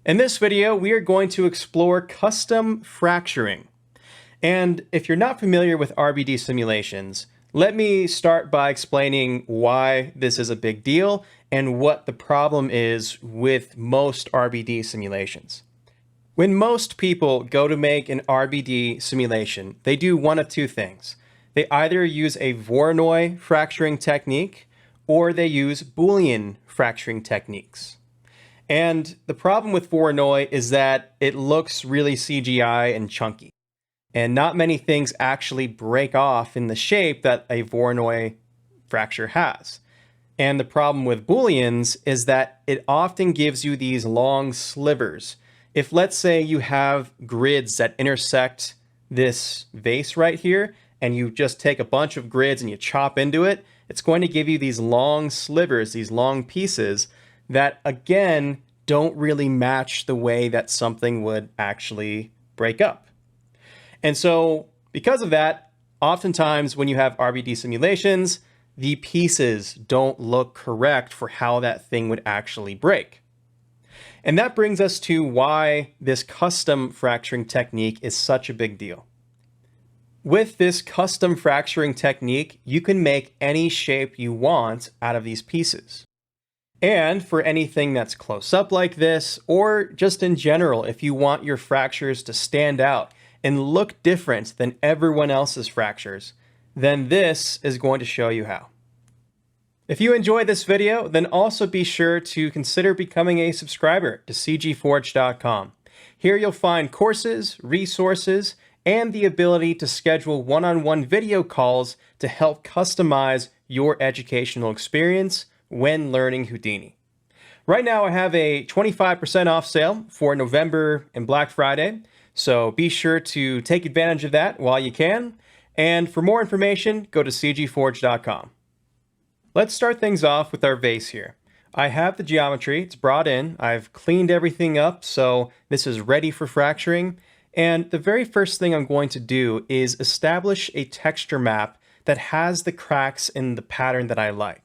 In this video, we are going to explore custom fracturing. And if you're not familiar with RBD simulations, let me start by explaining why this is a big deal and what the problem is with most RBD simulations. When most people go to make an RBD simulation, they do one of two things. They either use a Voronoi fracturing technique or they use Boolean fracturing techniques. And the problem with Voronoi is that it looks really CGI and chunky. And not many things actually break off in the shape that a Voronoi fracture has. And the problem with Booleans is that it often gives you these long slivers. If let's say you have grids that intersect this vase right here, and you just take a bunch of grids and you chop into it, it's going to give you these long slivers, these long pieces that again don't really match the way that something would actually break up. And so because of that, oftentimes when you have RBD simulations, the pieces don't look correct for how that thing would actually break. And that brings us to why this custom fracturing technique is such a big deal. With this custom fracturing technique, you can make any shape you want out of these pieces. And for anything that's close up like this, or just in general, if you want your fractures to stand out and look different than everyone else's fractures, then this is going to show you how. If you enjoyed this video, then also be sure to consider becoming a subscriber to cgforge.com. Here you'll find courses, resources, and the ability to schedule one-on-one video calls to help customize your educational experience when learning Houdini. Right now I have a 25% off sale for November and Black Friday, so be sure to take advantage of that while you can. And for more information, go to cgforge.com. Let's start things off with our vase here. I have the geometry, it's brought in, I've cleaned everything up, so this is ready for fracturing. And the very first thing I'm going to do is establish a texture map that has the cracks in the pattern that I like.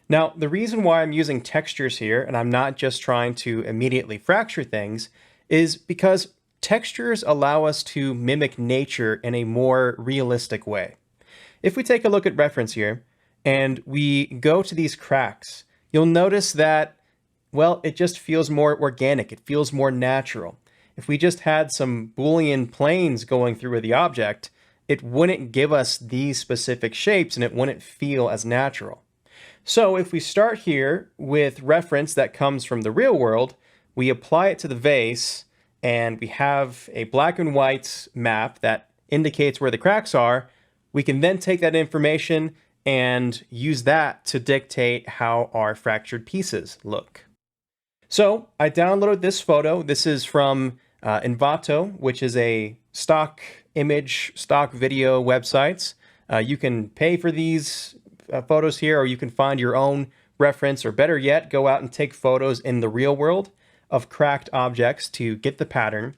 Now, the reason why I'm using textures here, and I'm not just trying to immediately fracture things, is because textures allow us to mimic nature in a more realistic way. If we take a look at reference here, and we go to these cracks, you'll notice that, well, it just feels more organic, it feels more natural. If we just had some Boolean planes going through the object, it wouldn't give us these specific shapes and it wouldn't feel as natural. So if we start here with reference that comes from the real world, we apply it to the vase, and we have a black and white map that indicates where the cracks are. We can then take that information and use that to dictate how our fractured pieces look. So I downloaded this photo. This is from Envato, which is a stock image, stock video websites. You can pay for these photos here, or you can find your own reference, or better yet, go out and take photos in the real world of cracked objects to get the pattern.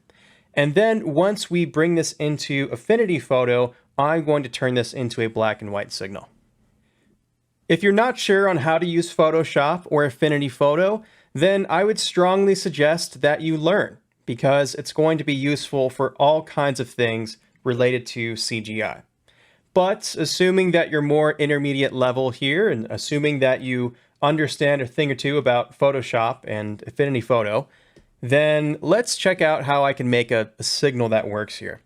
And then once we bring this into Affinity Photo, I'm going to turn this into a black and white signal. If you're not sure on how to use Photoshop or Affinity Photo, then I would strongly suggest that you learn, because it's going to be useful for all kinds of things related to CGI. But assuming that you're more intermediate level here, and assuming that you understand a thing or two about Photoshop and Affinity Photo, then let's check out how I can make a signal that works here.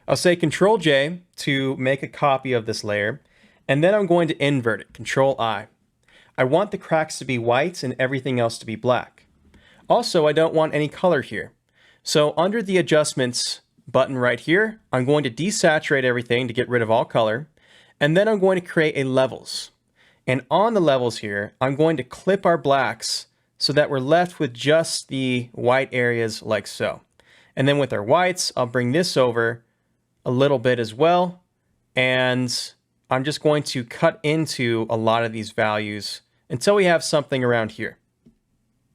I'll say Control J to make a copy of this layer, and then I'm going to invert it, Control I. I want the cracks to be white and everything else to be black. Also, I don't want any color here. So under the Adjustments button right here, I'm going to desaturate everything to get rid of all color, and then I'm going to create a levels. And on the levels here, I'm going to clip our blacks so that we're left with just the white areas like so. And then with our whites, I'll bring this over a little bit as well, and I'm just going to cut into a lot of these values until we have something around here.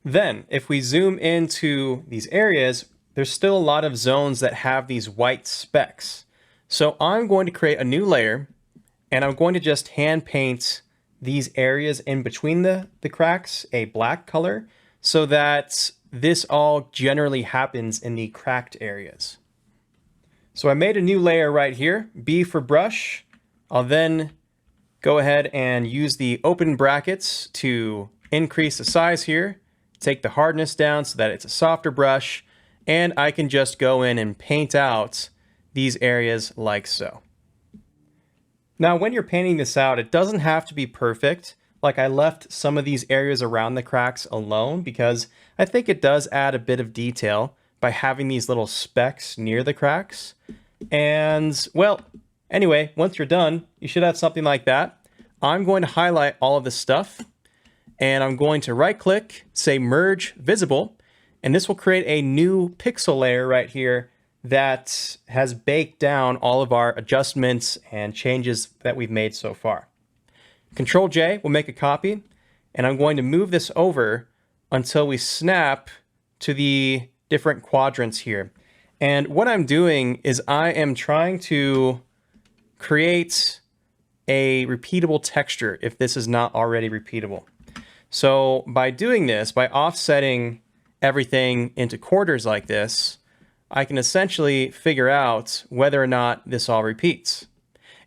Then, if we zoom into these areas, there's still a lot of zones that have these white specks. So I'm going to create a new layer, and I'm going to just hand paint these areas in between the cracks a black color, so that this all generally happens in the cracked areas. So I made a new layer right here, B for brush. I'll then go ahead and use the open brackets to increase the size here, take the hardness down so that it's a softer brush, and I can just go in and paint out these areas like so. Now, when you're painting this out, it doesn't have to be perfect. Like, I left some of these areas around the cracks alone because I think it does add a bit of detail by having these little specks near the cracks. And, well, anyway, once you're done, you should have something like that. I'm going to highlight all of this stuff, and I'm going to right-click, say Merge Visible, and this will create a new pixel layer right here that has baked down all of our adjustments and changes that we've made so far. Control J will make a copy, and I'm going to move this over until we snap to the different quadrants here. And what I'm doing is I am trying to create a repeatable texture if this is not already repeatable. So by doing this, by offsetting everything into quarters like this, I can essentially figure out whether or not this all repeats.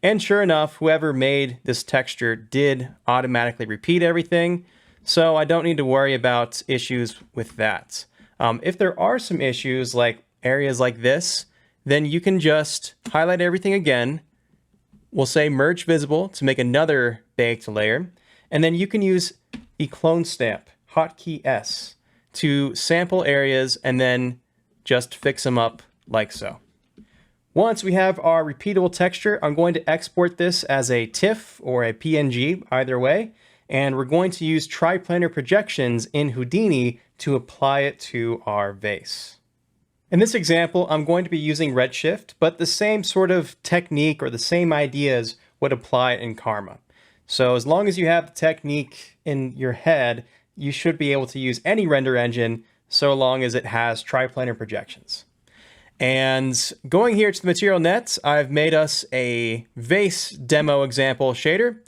And sure enough, whoever made this texture did automatically repeat everything, so I don't need to worry about issues with that. If there are some issues like areas like this, then you can just highlight everything again. We'll say Merge Visible to make another baked layer, and then you can use the clone stamp, hotkey S, to sample areas and then just fix them up like so. Once we have our repeatable texture, I'm going to export this as a TIFF or a PNG, either way, and we're going to use triplanar projections in Houdini to apply it to our vase. In this example, I'm going to be using Redshift, but the same sort of technique or the same ideas would apply in Karma. So as long as you have the technique in your head, you should be able to use any render engine so long as it has triplanar projections. And going here to the material net, I've made us a vase demo example shader,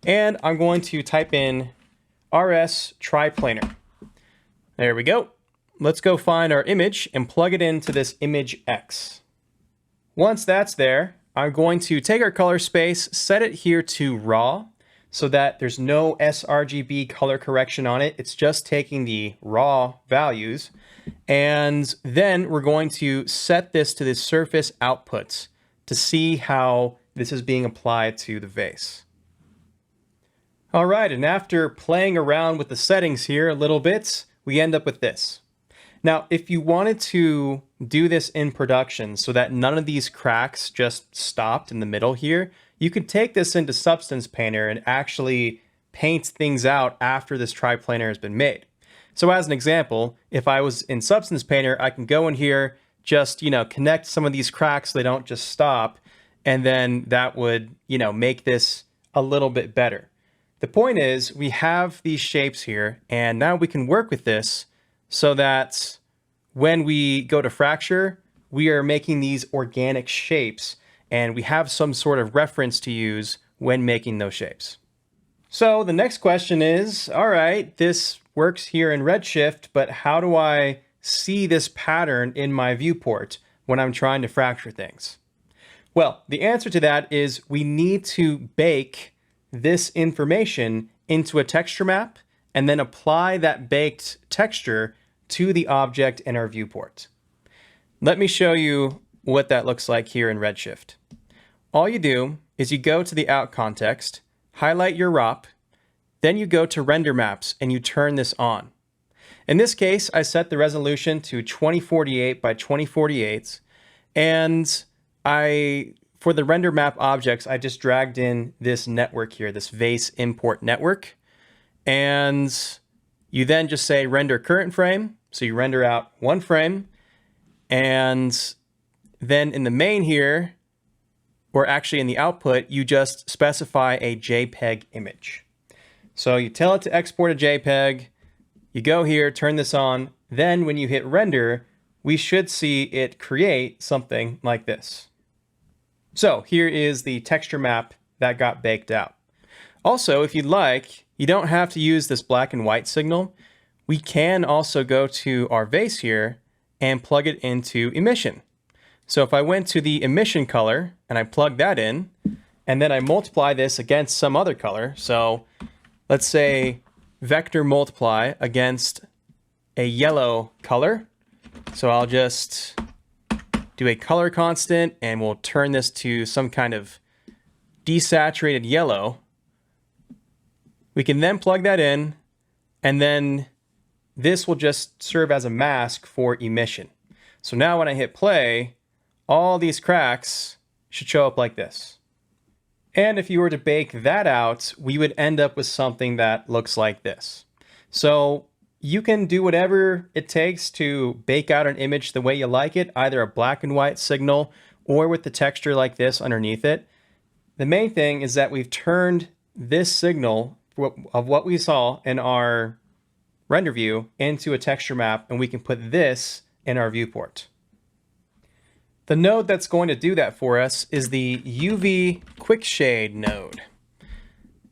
and I'm going to type in RS triplanar. There we go. Let's go find our image and plug it into this image X. Once that's there, I'm going to take our color space, set it here to raw, so that there's no sRGB color correction on it. It's just taking the raw values. And then we're going to set this to the surface outputs to see how this is being applied to the vase. All right, and after playing around with the settings here a little bit, we end up with this. Now, if you wanted to do this in production so that none of these cracks just stopped in the middle here, you could take this into Substance Painter and actually paint things out after this triplanar has been made. So as an example, if I was in Substance Painter, I can go in here, just, connect some of these cracks so they don't just stop, and then that would, make this a little bit better. The point is, we have these shapes here, and now we can work with this so that when we go to fracture, we are making these organic shapes, and we have some sort of reference to use when making those shapes. So the next question is, all right, this works here in Redshift, but how do I see this pattern in my viewport when I'm trying to fracture things? Well, the answer to that is we need to bake this information into a texture map and then apply that baked texture to the object in our viewport. Let me show you what that looks like here in Redshift. All you do is you go to the out context, highlight your ROP, then you go to render maps and you turn this on. In this case, I set the resolution to 2048 by 2048, and for the render map objects, I just dragged in this network here, this Vase import network, and you then just say render current frame, so you render out one frame, and then in the main here, or actually in the output, you just specify a JPEG image. So you tell it to export a JPEG, you go here, turn this on, then when you hit render, we should see it create something like this. So here is the texture map that got baked out. Also, if you'd like, you don't have to use this black and white signal. we can also go to our vase here and plug it into emission. So if I went to the emission color and I plug that in, and then I multiply this against some other color, so let's say vector multiply against a yellow color. So I'll just do a color constant and we'll turn this to some kind of desaturated yellow. We can then plug that in, and then this will just serve as a mask for emission. So now when I hit play, all these cracks should show up like this. And if you were to bake that out, we would end up with something that looks like this. So you can do whatever it takes to bake out an image the way you like it, either a black and white signal or with the texture like this underneath it. The main thing is that we've turned this signal of what we saw in our render view into a texture map, and we can put this in our viewport. The node that's going to do that for us is the UV Quick Shade node.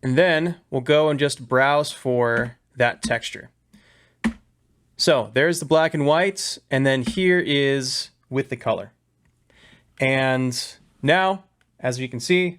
And then we'll go and just browse for that texture. So there's the black and white, and then here is with the color. And now, as you can see,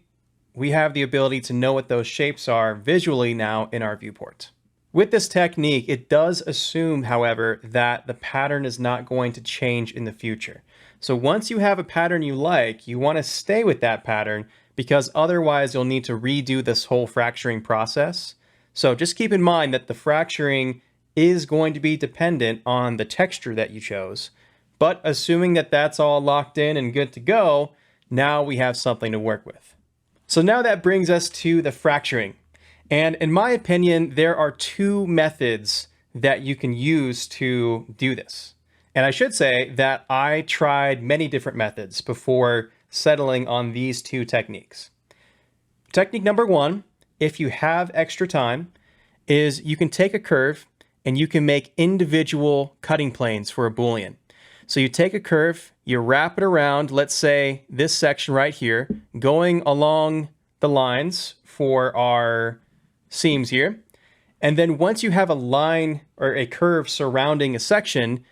we have the ability to know what those shapes are visually now in our viewport. With this technique, it does assume, however, that the pattern is not going to change in the future. So once you have a pattern you like, you want to stay with that pattern, because otherwise you'll need to redo this whole fracturing process. So just keep in mind that the fracturing is going to be dependent on the texture that you chose. But assuming that that's all locked in and good to go, now we have something to work with. So now that brings us to the fracturing. And in my opinion, there are two methods that you can use to do this. And I should say that I tried many different methods before settling on these two techniques. Technique number one, if you have extra time, is you can take a curve and you can make individual cutting planes for a Boolean. So you take a curve, you wrap it around, let's say this section right here, going along the lines for our seams here. And then once you have a line or a curve surrounding a section,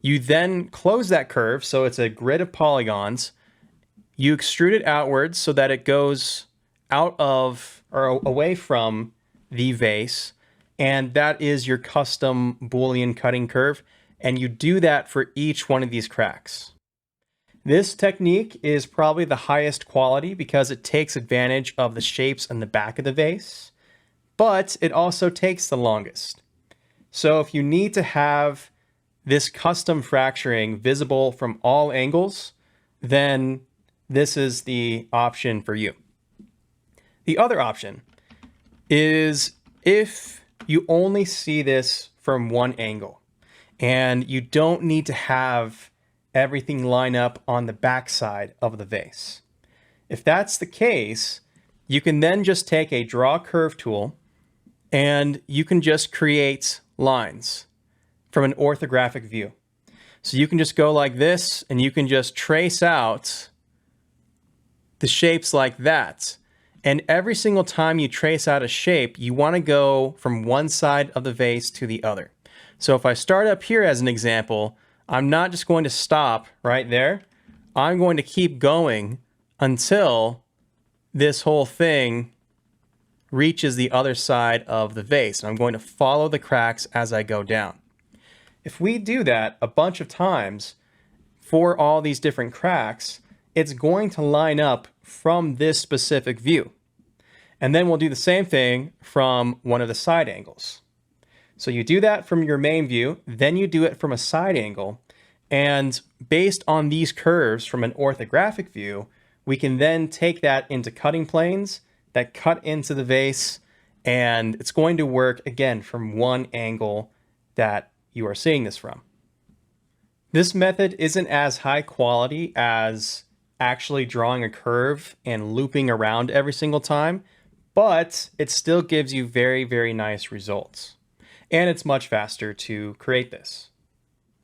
you then close that curve, so it's a grid of polygons. You extrude it outwards so that it goes out of or away from the vase, and that is your custom Boolean cutting curve. And you do that for each one of these cracks. This technique is probably the highest quality because it takes advantage of the shapes in the back of the vase, but it also takes the longest. So if you need to have this custom fracturing visible from all angles, then this is the option for you. The other option is if you only see this from one angle, and you don't need to have everything line up on the backside of the vase. If that's the case, you can then just take a draw curve tool and you can just create lines from an orthographic view. So you can just go like this and you can just trace out the shapes like that. And every single time you trace out a shape, you want to go from one side of the vase to the other. So if I start up here as an example, I'm not just going to stop right there. I'm going to keep going until this whole thing reaches the other side of the vase. And I'm going to follow the cracks as I go down. If we do that a bunch of times for all these different cracks, it's going to line up from this specific view. And then we'll do the same thing from one of the side angles. So you do that from your main view, then you do it from a side angle, and based on these curves from an orthographic view, we can then take that into cutting planes that cut into the vase, and it's going to work again from one angle that you are seeing this from. This method isn't as high quality as actually drawing a curve and looping around every single time, but it still gives you very, very nice results. And it's much faster to create this.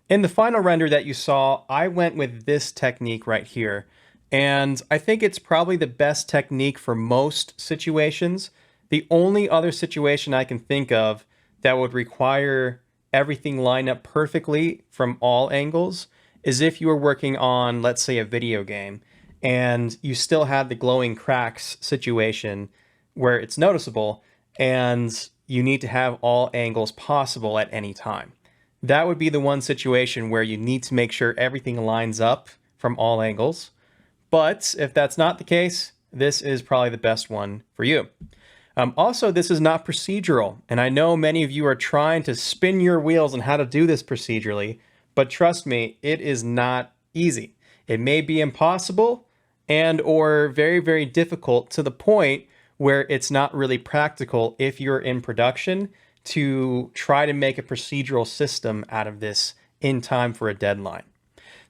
In the final render that you saw, I went with this technique right here. And I think it's probably the best technique for most situations. The only other situation I can think of that would require everything line up perfectly from all angles is if you were working on, let's say, a video game and you still had the glowing cracks situation where it's noticeable and you need to have all angles possible at any time. That would be the one situation where you need to make sure everything lines up from all angles. But if that's not the case, this is probably the best one for you. Also, this is not procedural, and I know many of you are trying to spin your wheels on how to do this procedurally, but trust me, it is not easy. It may be impossible and or very, very difficult to the point where it's not really practical if you're in production to try to make a procedural system out of this in time for a deadline.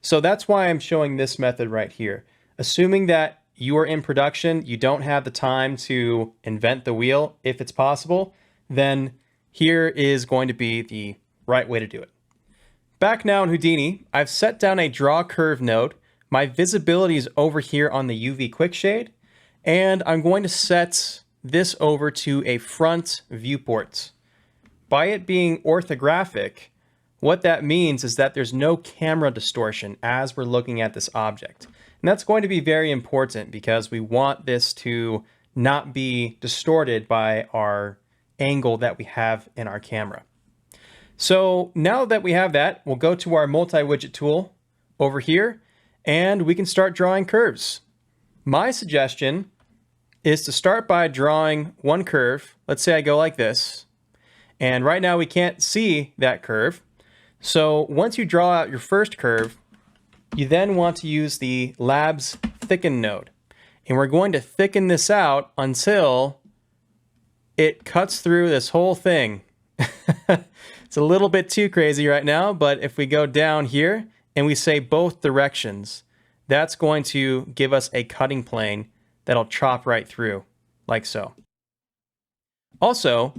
So that's why I'm showing this method right here. Assuming that you are in production, you don't have the time to invent the wheel if it's possible, then here is going to be the right way to do it. Back now in Houdini, I've set down a draw curve node. My visibility is over here on the UV quick shade, and I'm going to set this over to a front viewport. By it being orthographic, what that means is that there's no camera distortion as we're looking at this object. And that's going to be very important because we want this to not be distorted by our angle that we have in our camera. So now that we have that, we'll go to our multi-widget tool over here and we can start drawing curves. My suggestion is to start by drawing one curve. Let's say I go like this. And right now we can't see that curve. So once you draw out your first curve, you then want to use the Labs Thicken node. And we're going to thicken this out until it cuts through this whole thing. It's a little bit too crazy right now, but if we go down here and we say both directions, that's going to give us a cutting plane that'll chop right through, like so. Also,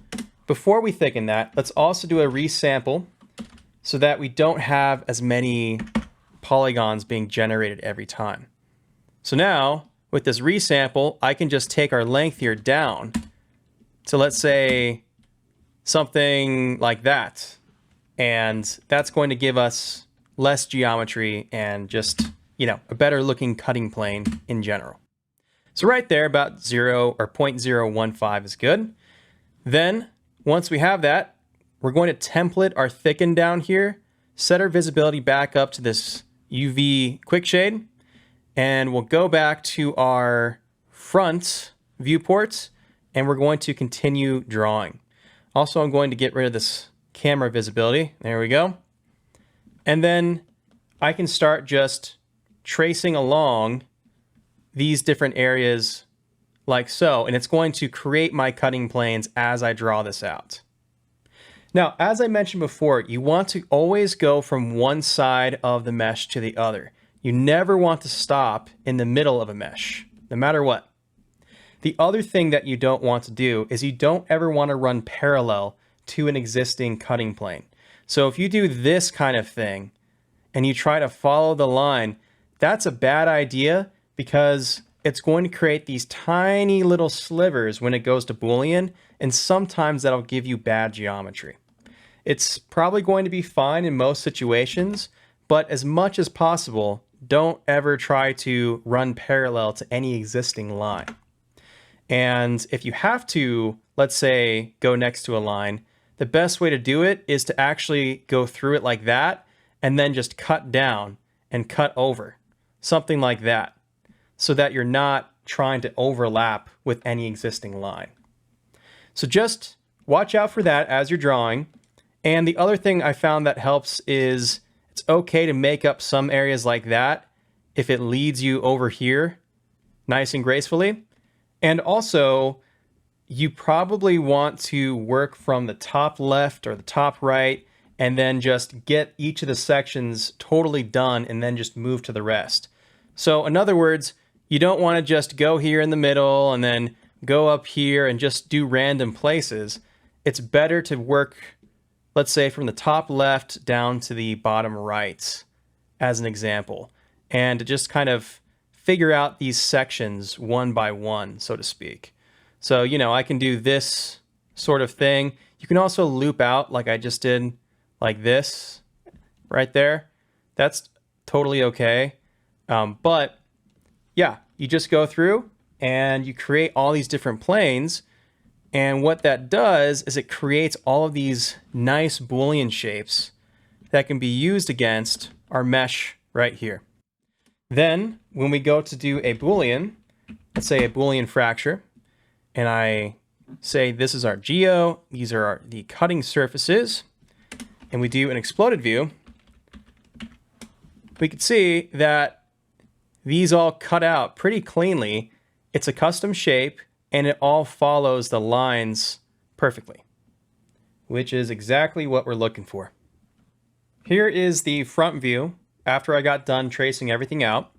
before we thicken that, let's also do a resample so that we don't have as many polygons being generated every time. So now, with this resample, I can just take our length here down to, let's say, something like that. And that's going to give us less geometry and just, a better looking cutting plane in general. So right there, about 0 or 0.015 is good. Then, once we have that, we're going to template our thicken down here, set our visibility back up to this UV quick shade, and we'll go back to our front viewport, and we're going to continue drawing. Also, I'm going to get rid of this camera visibility. There we go. And then I can start just tracing along these different areas like so, and it's going to create my cutting planes as I draw this out. Now, as I mentioned before, you want to always go from one side of the mesh to the other. You never want to stop in the middle of a mesh, no matter what. The other thing that you don't want to do is you don't ever want to run parallel to an existing cutting plane. So if you do this kind of thing and you try to follow the line, that's a bad idea because it's going to create these tiny little slivers when it goes to Boolean, and sometimes that'll give you bad geometry. It's probably going to be fine in most situations, but as much as possible, don't ever try to run parallel to any existing line. And if you have to, let's say, go next to a line, the best way to do it is to actually go through it like that and then just cut down and cut over, something like that, so that you're not trying to overlap with any existing line. So just watch out for that as you're drawing. And the other thing I found that helps is it's okay to make up some areas like that if it leads you over here nice and gracefully. And also, you probably want to work from the top left or the top right and then just get each of the sections totally done and then just move to the rest. So in other words, you don't want to just go here in the middle and then go up here and just do random places. It's better to work, let's say, from the top left down to the bottom right, as an example, and to just kind of figure out these sections one by one, so to speak. So, I can do this sort of thing. You can also loop out like I just did, like this right there, that's totally okay. But yeah, you just go through and you create all these different planes. And what that does is it creates all of these nice Boolean shapes that can be used against our mesh right here. Then when we go to do a Boolean, let's say a Boolean fracture, and I say this is our geo, these are the cutting surfaces, and we do an exploded view, we can see that these all cut out pretty cleanly. It's a custom shape, and it all follows the lines perfectly, which is exactly what we're looking for. Here is the front view after I got done tracing everything out.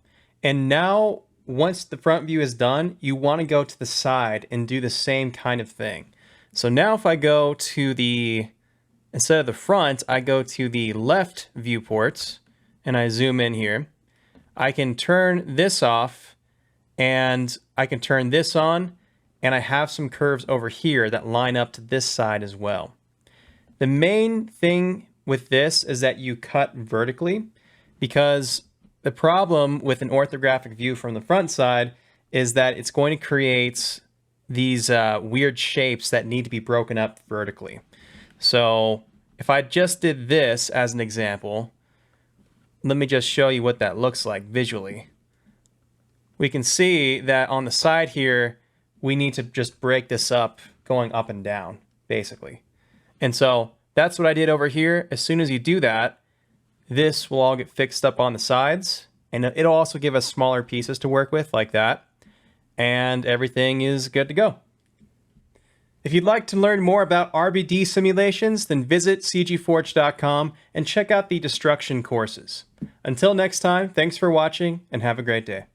And now, once the front view is done, you want to go to the side and do the same kind of thing. So now if I go to instead of the front, I go to the left viewport and I zoom in here. I can turn this off and I can turn this on, and I have some curves over here that line up to this side as well. The main thing with this is that you cut vertically, because the problem with an orthographic view from the front side is that it's going to create these weird shapes that need to be broken up vertically. So if I just did this as an example, let me just show you what that looks like visually. We can see that on the side here, we need to just break this up going up and down, basically. And so that's what I did over here. As soon as you do that, this will all get fixed up on the sides, and it'll also give us smaller pieces to work with like that. And everything is good to go. If you'd like to learn more about RBD simulations, then visit cgforge.com and check out the destruction courses. Until next time, thanks for watching and have a great day.